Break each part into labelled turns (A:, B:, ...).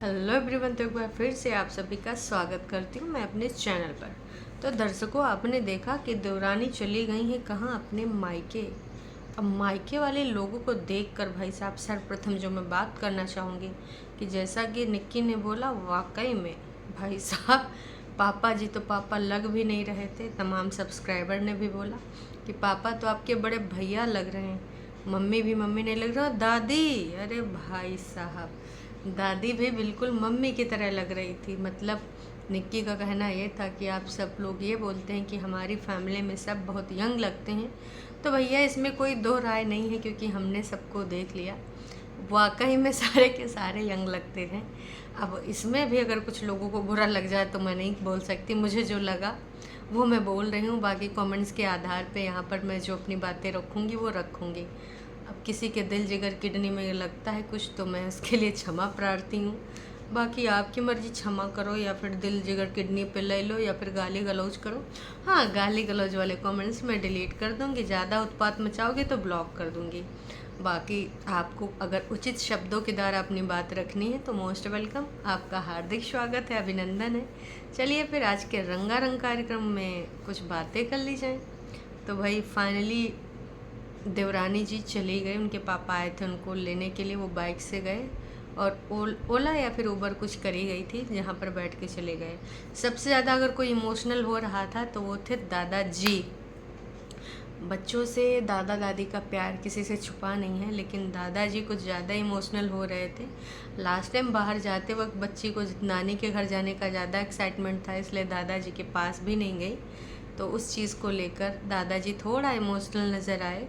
A: Hello everyone, तो एक बार फिर से आप सभी का स्वागत करती हूँ मैं अपने चैनल पर। तो दर्शकों, आपने देखा कि देवरानी चली गई हैं कहाँ, अपने मायके। अब मायके वाले लोगों को देखकर भाई साहब, सर्वप्रथम जो मैं बात करना चाहूँगी कि जैसा कि निक्की ने बोला, वाकई में भाई साहब पापा जी तो पापा लग भी नहीं रहे थे। तमाम सब्सक्राइबर ने भी बोला कि पापा तो आपके बड़े भैया लग रहे हैं, मम्मी भी मम्मी नहीं लग रहा, दादी, अरे भाई साहब दादी भी बिल्कुल मम्मी की तरह लग रही थी। मतलब निक्की का कहना ये था कि आप सब लोग ये बोलते हैं कि हमारी फैमिली में सब बहुत यंग लगते हैं, तो भैया इसमें कोई दो राय नहीं है, क्योंकि हमने सबको देख लिया, वाकई में सारे के सारे यंग लगते थे। अब इसमें भी अगर कुछ लोगों को बुरा लग जाए तो मैं नहीं बोल सकती, मुझे जो लगा वो मैं बोल रही हूँ। बाकी कमेंट्स के आधार पे यहाँ पर मैं जो अपनी बातें रखूँगी वो रखूँगी। अब किसी के दिल जिगर किडनी में लगता है कुछ, तो मैं उसके लिए क्षमा प्रार्थी हूँ। बाकी आपकी मर्जी, क्षमा करो या फिर दिल जिगर किडनी पे ले लो या फिर गाली गलौज करो। हाँ, गाली गलौज वाले कमेंट्स मैं डिलीट कर दूँगी, ज़्यादा उत्पात मचाओगे तो ब्लॉक कर दूँगी। बाकी आपको अगर उचित शब्दों के द्वारा अपनी बात रखनी है तो मोस्ट वेलकम, आपका हार्दिक स्वागत है, अभिनंदन है। चलिए फिर आज के रंगारंग कार्यक्रम में कुछ बातें कर ली जाएँ। तो भाई फाइनली देवरानी जी चली गई, उनके पापा आए थे उनको लेने के लिए, वो बाइक से गए और ओला या फिर उबर कुछ करी गई थी, जहाँ पर बैठ के चले गए। सबसे ज़्यादा अगर कोई इमोशनल हो रहा था तो वो थे दादाजी। बच्चों से दादा दादी का प्यार किसी से छुपा नहीं है, लेकिन दादाजी कुछ ज़्यादा इमोशनल हो रहे थे। लास्ट टाइम बाहर जाते वक्त बच्ची को नानी के घर जाने का ज़्यादा एक्साइटमेंट था, इसलिए दादाजी के पास भी नहीं गई। तो उस चीज़ को लेकर दादाजी थोड़ा इमोशनल नज़र आए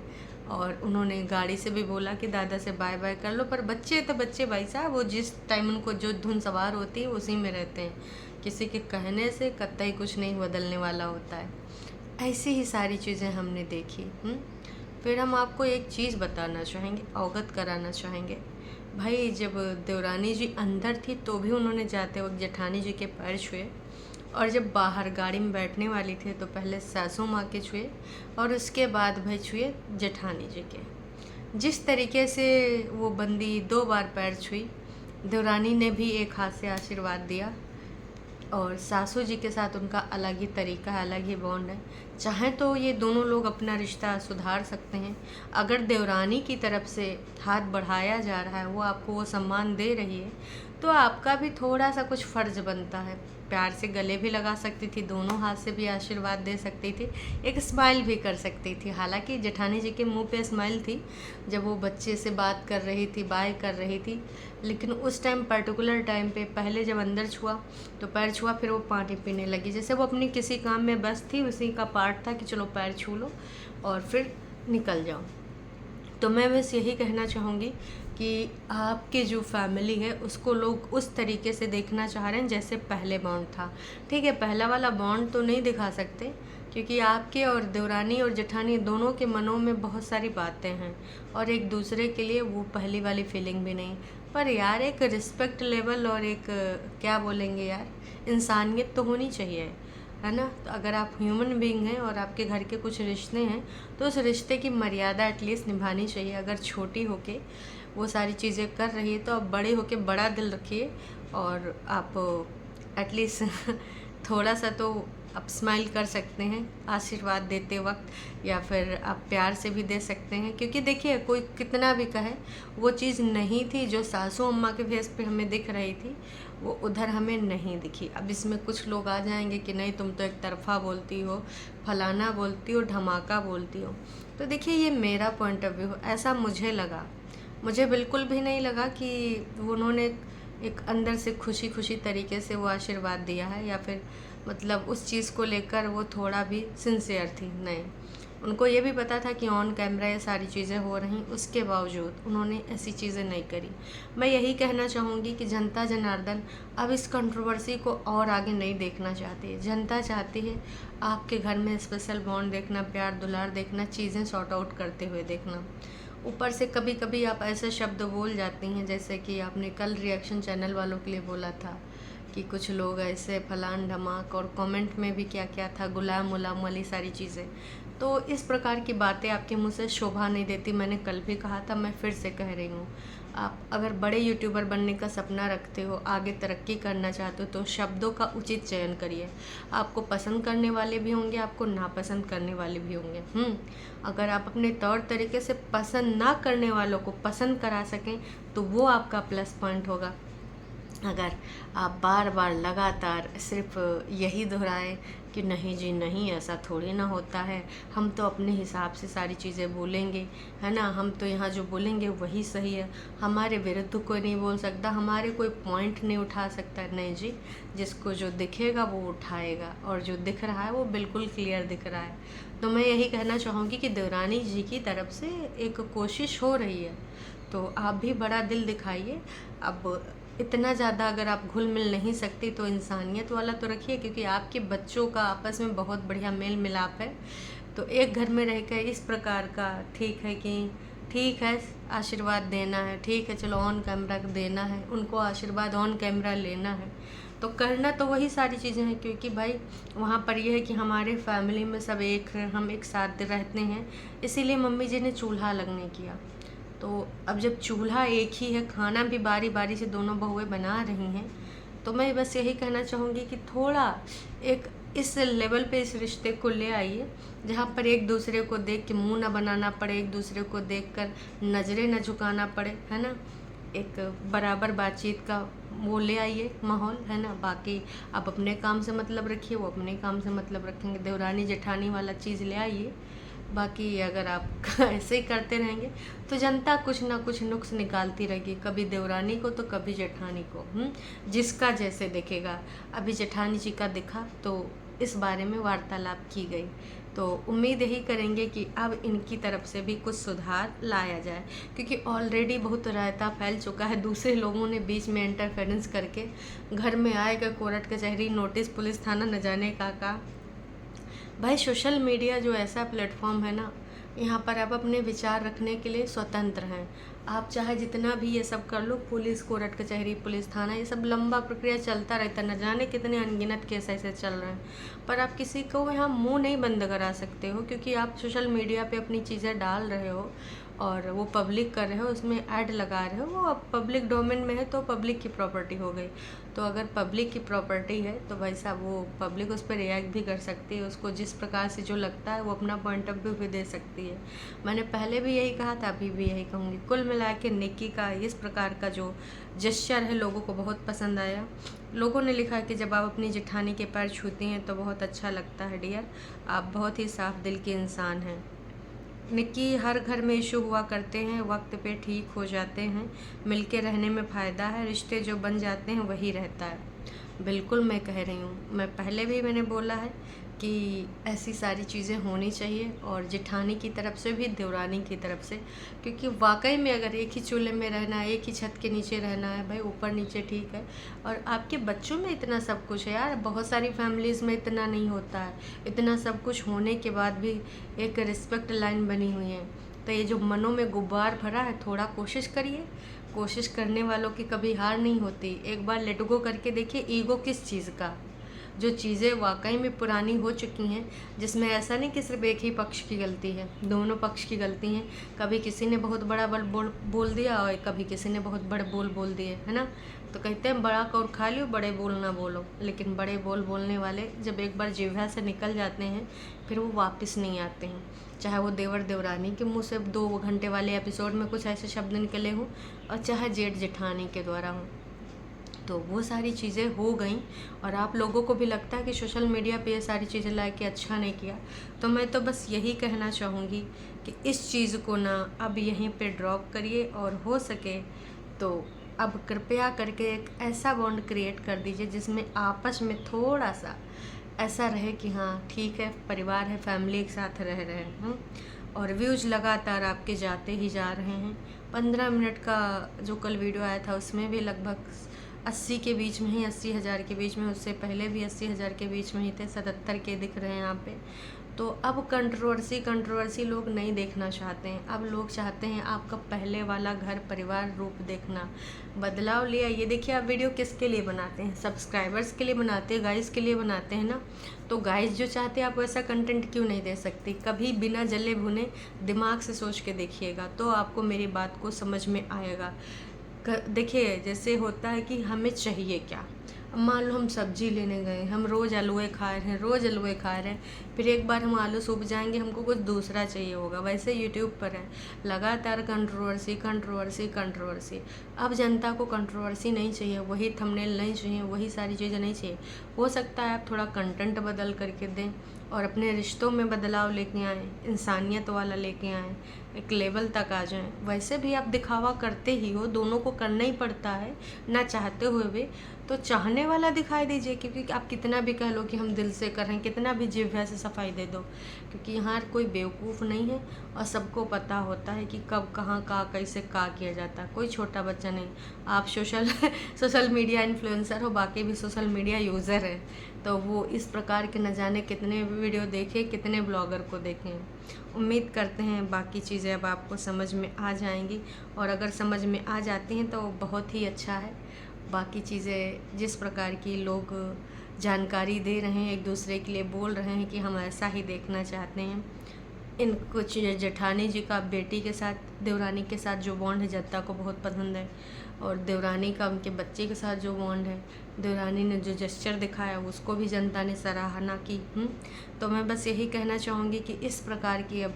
A: और उन्होंने गाड़ी से भी बोला कि दादा से बाय बाय कर लो, पर बच्चे तो बच्चे भाई साहब, वो जिस टाइम उनको जो धुन सवार होती है उसी में रहते हैं। किसी के कहने से कतई कुछ नहीं बदलने वाला होता है। ऐसी ही सारी चीज़ें हमने देखी। फिर हम आपको एक चीज़ बताना चाहेंगे, अवगत कराना चाहेंगे। भाई जब देवरानी जी अंदर थी तो भी उन्होंने जाते वक्त जेठानी जी के पैर छुए, और जब बाहर गाड़ी में बैठने वाली थी तो पहले सासू माँ के छुए और उसके बाद भाई छुए जेठानी जी के। जिस तरीके से वो बंदी 2 बार पैर छुई, देवरानी ने भी एक हाथ से आशीर्वाद दिया, और सासू जी के साथ उनका अलग ही तरीका है, अलग ही बॉन्ड है। चाहें तो ये दोनों लोग अपना रिश्ता सुधार सकते हैं। अगर देवरानी की तरफ से हाथ बढ़ाया जा रहा है, वो आपको वो सम्मान दे रही है, तो आपका भी थोड़ा सा कुछ फ़र्ज बनता है। प्यार से गले भी लगा सकती थी, दोनों हाथ से भी आशीर्वाद दे सकती थी, एक स्माइल भी कर सकती थी। हालांकि जेठानी जी के मुंह पे स्माइल थी जब वो बच्चे से बात कर रही थी, बाय कर रही थी, लेकिन उस टाइम पर्टिकुलर टाइम पे पहले जब अंदर छुआ तो पैर छुआ, फिर वो पानी पीने लगी, जैसे वो अपनी किसी काम में बस थी, उसी का पार्ट था कि चलो पैर छू लो और फिर निकल जाओ। तो मैं बस यही कहना चाहूँगी कि आपकी जो फैमिली है उसको लोग उस तरीके से देखना चाह रहे हैं जैसे पहले बॉन्ड था। ठीक है, पहला वाला बॉन्ड तो नहीं दिखा सकते, क्योंकि आपके और देवरानी और जेठानी दोनों के मनों में बहुत सारी बातें हैं और एक दूसरे के लिए वो पहली वाली फीलिंग भी नहीं। पर यार एक रिस्पेक्ट लेवल और एक क्या बोलेंगे यार, इंसानियत तो होनी चाहिए, है ना। तो अगर आप ह्यूमन बीइंग हैं और आपके घर के कुछ रिश्ते हैं तो उस रिश्ते की मर्यादा एटलीस्ट निभानी चाहिए। अगर छोटी होके वो सारी चीज़ें कर रही है तो आप बड़े होके बड़ा दिल रखिए, और आप एटलीस्ट थोड़ा सा तो आप स्माइल कर सकते हैं आशीर्वाद देते वक्त, या फिर आप प्यार से भी दे सकते हैं। क्योंकि देखिए, कोई कितना भी कहे, वो चीज़ नहीं थी जो सासू अम्मा के फेस पे हमें दिख रही थी, वो उधर हमें नहीं दिखी। अब इसमें कुछ लोग आ जाएंगे कि नहीं तुम तो एक तरफा बोलती हो, फलाना बोलती हो, धमाका बोलती हो। तो देखिए, ये मेरा पॉइंट ऑफ व्यू, ऐसा मुझे लगा। मुझे बिल्कुल भी नहीं लगा कि उन्होंने एक अंदर से खुशी खुशी तरीके से वो आशीर्वाद दिया है, या फिर मतलब उस चीज़ को लेकर वो थोड़ा भी सिंसियर थी। नहीं, उनको ये भी पता था कि ऑन कैमरा ये सारी चीज़ें हो रही, उसके बावजूद उन्होंने ऐसी चीज़ें नहीं करी। मैं यही कहना चाहूँगी कि जनता जनार्दन अब इस कंट्रोवर्सी को और आगे नहीं देखना चाहती है। जनता चाहती है आपके घर में स्पेशल बॉन्ड देखना, प्यार दुलार देखना, चीज़ें सॉर्ट आउट करते हुए देखना। ऊपर से कभी कभी आप ऐसे शब्द बोल जाती हैं, जैसे कि आपने कल रिएक्शन चैनल वालों के लिए बोला था कि कुछ लोग ऐसे फलान ढमाक, और कमेंट में भी क्या क्या था, गुलाम उलाम वाली सारी चीज़ें। तो इस प्रकार की बातें आपके मुंह से शोभा नहीं देती। मैंने कल भी कहा था, मैं फिर से कह रही हूँ, आप अगर बड़े यूट्यूबर बनने का सपना रखते हो, आगे तरक्की करना चाहते हो, तो शब्दों का उचित चयन करिए। आपको पसंद करने वाले भी होंगे, आपको नापसंद करने वाले भी होंगे। अगर आप अपने तौर तरीके से पसंद ना करने वालों को पसंद करा सकें तो वो आपका प्लस पॉइंट होगा। अगर आप बार बार लगातार सिर्फ यही दोहराएं कि नहीं जी नहीं, ऐसा थोड़ी ना होता है, हम तो अपने हिसाब से सारी चीज़ें बोलेंगे, है ना, हम तो यहाँ जो बोलेंगे वही सही है, हमारे विरुद्ध कोई नहीं बोल सकता, हमारे कोई पॉइंट नहीं उठा सकता। नहीं जी, जिसको जो दिखेगा वो उठाएगा, और जो दिख रहा है वो बिल्कुल क्लियर दिख रहा है। तो मैं यही कहना चाहूँगी कि देवरानी जी की तरफ से एक कोशिश हो रही है, तो आप भी बड़ा दिल दिखाइए। अब इतना ज़्यादा अगर आप घुल मिल नहीं सकती तो इंसानियत वाला तो रखिए, क्योंकि आपके बच्चों का आपस में बहुत बढ़िया मेल मिलाप है। तो एक घर में रहकर इस प्रकार का ठीक है कि ठीक है आशीर्वाद देना है, ठीक है चलो ऑन कैमरा देना है, उनको आशीर्वाद ऑन कैमरा लेना है, तो करना तो वही सारी चीज़ें हैं। क्योंकि भाई वहाँ पर यह है कि हमारे फैमिली में सब एक हैं, हम एक साथ रहते हैं, इसीलिए मम्मी जी ने चूल्हा लगने किया। तो अब जब चूल्हा एक ही है, खाना भी बारी बारी से दोनों बहुएं बना रही हैं, तो मैं बस यही कहना चाहूँगी कि थोड़ा एक इस लेवल पे इस रिश्ते को ले आइए जहाँ पर एक दूसरे को देख के मुंह ना बनाना पड़े, एक दूसरे को देखकर नज़रें न झुकाना पड़े, है ना, एक बराबर बातचीत का वो ले आइए माहौल, है ना। बाकी आप अपने काम से मतलब रखिए, वो अपने काम से मतलब रखेंगे, देवरानी जेठानी वाला चीज़ ले आइए। बाकी अगर आप ऐसे ही करते रहेंगे तो जनता कुछ ना कुछ नुक्स निकालती रहेगी, कभी देवरानी को तो कभी जेठानी को, जिसका जैसे दिखेगा। अभी जेठानी जी का दिखा तो इस बारे में वार्तालाप की गई, तो उम्मीद यही करेंगे कि अब इनकी तरफ से भी कुछ सुधार लाया जाए, क्योंकि ऑलरेडी बहुत रायता फैल चुका है। दूसरे लोगों ने बीच में इंटरफेरेंस करके घर में आएगा कोर्ट कचहरी नोटिस पुलिस थाना न जाने का। भाई सोशल मीडिया जो ऐसा प्लेटफॉर्म है ना, यहाँ पर आप अपने विचार रखने के लिए स्वतंत्र हैं। आप चाहे जितना भी ये सब कर लो, पुलिस कोर्ट कचहरी पुलिस थाना ये सब लंबा प्रक्रिया चलता रहता है, न जाने कितने अनगिनत केस ऐसे चल रहे हैं, पर आप किसी को यहाँ मुंह नहीं बंद करा सकते हो, क्योंकि आप सोशल मीडिया पे अपनी चीज़ें डाल रहे हो और वो पब्लिक कर रहे हो, उसमें ऐड लगा रहे हो, वो अब पब्लिक डोमेन में है तो पब्लिक की प्रॉपर्टी हो गई। तो अगर पब्लिक की प्रॉपर्टी है तो भाई साहब वो पब्लिक उस पर रिएक्ट भी कर सकती है, उसको जिस प्रकार से जो लगता है वो अपना पॉइंट ऑफ व्यू भी दे सकती है। मैंने पहले भी यही कहा था, अभी भी यही कहूँगी। कुल मिला के निक्की का इस प्रकार का जो जेस्चर है लोगों को बहुत पसंद आया। लोगों ने लिखा कि जब आप अपनी जेठानी के पैर छूती हैं तो बहुत अच्छा लगता है डियर, आप बहुत ही साफ दिल के इंसान हैं। निक्की, हर घर में इशू हुआ करते हैं, वक्त पे ठीक हो जाते हैं, मिलके रहने में फ़ायदा है, रिश्ते जो बन जाते हैं वही रहता है। बिल्कुल मैं कह रही हूँ, मैं पहले भी मैंने बोला है कि ऐसी सारी चीज़ें होनी चाहिए, और जेठानी की तरफ से भी देवरानी की तरफ से, क्योंकि वाकई में अगर एक ही चूल्हे में रहना है, एक ही छत के नीचे रहना है, भाई ऊपर नीचे ठीक है, और आपके बच्चों में इतना सब कुछ है यार, बहुत सारी फैमिलीज़ में इतना नहीं होता है। इतना सब कुछ होने के बाद भी एक रिस्पेक्ट लाइन बनी हुई है। तो ये जो मनों में गुब्बार भरा है, थोड़ा कोशिश करिए, कोशिश करने वालों की कभी हार नहीं होती। एक बार लेट गो करके देखिए, ईगो किस चीज़ का, जो चीज़ें वाकई में पुरानी हो चुकी हैं, जिसमें ऐसा नहीं कि सिर्फ एक ही पक्ष की गलती है, दोनों पक्ष की गलती हैं। कभी किसी ने बहुत बड़ा बोल दिया और कभी किसी ने बहुत बड़े बोल दिए, है ना। तो कहते हैं बड़ा कौर खा लियो, बड़े बोल ना बोलो, लेकिन बड़े बोलने वाले जब एक बार जिह्वा से निकल जाते हैं फिर वो वापस नहीं आते हैं। चाहे वो देवर देवरानी के मुँह से 2 घंटे वाले एपिसोड में कुछ ऐसे शब्द निकले हों, और चाहे जेठ जेठानी के द्वारा हों, तो वो सारी चीज़ें हो गई। और आप लोगों को भी लगता है कि सोशल मीडिया पे ये सारी चीज़ें ला के अच्छा नहीं किया, तो मैं तो बस यही कहना चाहूँगी कि इस चीज़ को ना अब यहीं पे ड्रॉप करिए, और हो सके तो अब कृपया करके एक ऐसा बॉन्ड क्रिएट कर दीजिए जिसमें आपस में थोड़ा सा ऐसा रहे कि हाँ ठीक है, परिवार है, फैमिली एक साथ रह रहे हैं। और व्यूज़ लगातार आपके जाते ही जा रहे हैं। 15 मिनट का जो कल वीडियो आया था उसमें भी लगभग 80 के बीच में ही, 80,000 के बीच में, उससे पहले भी 80,000 के बीच में ही थे, 77 के दिख रहे हैं यहाँ पे। तो अब कंट्रोवर्सी लोग नहीं देखना चाहते हैं। अब लोग चाहते हैं आपका पहले वाला घर परिवार रूप देखना। बदलाव लिया। ये देखिए, आप वीडियो किसके लिए बनाते हैं? सब्सक्राइबर्स के लिए बनाते हैं, गाइस के लिए बनाते हैं ना। तो गाइस जो चाहते हैं आप वैसा कंटेंट क्यों नहीं दे सकती? कभी बिना जले भुने दिमाग से सोच के देखिएगा, तो आपको मेरी बात को समझ में आएगा। देखिए जैसे होता है कि हमें चाहिए क्या। अब मान लो हम सब्जी लेने गए, हम रोज़ आलूए खा रहे हैं, रोज़ आलूए खा रहे हैं, फिर एक बार हम आलू सूख जाएंगे, हमको कुछ दूसरा चाहिए होगा। वैसे यूट्यूब पर है लगातार कंट्रोवर्सी कंट्रोवर्सी कंट्रोवर्सी। अब जनता को कंट्रोवर्सी नहीं चाहिए, वही थंबनेल नहीं चाहिए, वही सारी चीज़ें नहीं चाहिए। हो सकता है आप थोड़ा कंटेंट बदल करके दें और अपने रिश्तों में बदलाव लेके आएँ, इंसानियत वाला लेके आएँ, एक लेवल तक आ जाएं। वैसे भी आप दिखावा करते ही हो, दोनों को करना ही पड़ता है ना चाहते हुए भी। तो चाहने वाला दिखाई दीजिए, क्योंकि आप कितना भी कह लो कि हम दिल से कर रहे हैं, कितना भी जिह्वा से सफाई दे दो, क्योंकि यहाँ कोई बेवकूफ़ नहीं है और सबको पता होता है कि कब कहाँ का कैसे का किया जाता है। कोई छोटा बच्चा नहीं। आप सोशल मीडिया इन्फ्लुएंसर हो, बाकी भी सोशल मीडिया यूज़र है, तो वो इस प्रकार के न जाने कितने वीडियो देखे, कितने ब्लॉगर को देखें। उम्मीद करते हैं बाकी चीज़ें अब आपको समझ में आ जाएंगी, और अगर समझ में आ जाती हैं तो बहुत ही अच्छा है। बाकी चीज़ें जिस प्रकार की लोग जानकारी दे रहे हैं, एक दूसरे के लिए बोल रहे हैं कि हम ऐसा ही देखना चाहते हैं। इन कुछ जेठानी जी का बेटी के साथ, देवरानी के साथ जो बॉन्ड है जनता को बहुत पसंद है, और देवरानी का उनके बच्चे के साथ जो बॉन्ड है, देवरानी ने जो जेस्चर दिखाया उसको भी जनता ने सराहना की। तो मैं बस यही कहना चाहूँगी कि इस प्रकार की अब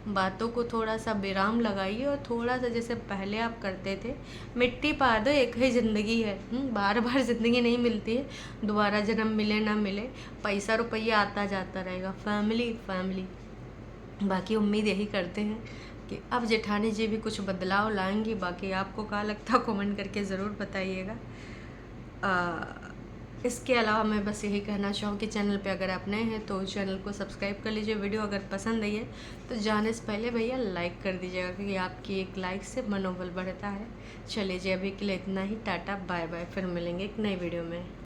A: बातों को थोड़ा सा विराम लगाइए, और थोड़ा सा जैसे पहले आप करते थे, मिट्टी पा दो, एक ही ज़िंदगी है, बार बार ज़िंदगी नहीं मिलती है, दोबारा जन्म मिले ना मिले, पैसा रुपया आता जाता रहेगा, फैमिली फैमिली। बाकी उम्मीद यही करते हैं कि अब जेठानी जी भी कुछ बदलाव लाएंगी। बाकी आपको क्या लगता है कमेंट करके ज़रूर बताइएगा। इसके अलावा मैं बस यही कहना चाहूँ कि चैनल पे अगर आप नए हैं तो चैनल को सब्सक्राइब कर लीजिए। वीडियो अगर पसंद आई है तो जाने से पहले भैया लाइक कर दीजिएगा, क्योंकि आपकी एक लाइक से मनोबल बढ़ता है। चलिए जी, अभी के लिए इतना ही। टाटा बाय बाय, फिर मिलेंगे एक नई वीडियो में।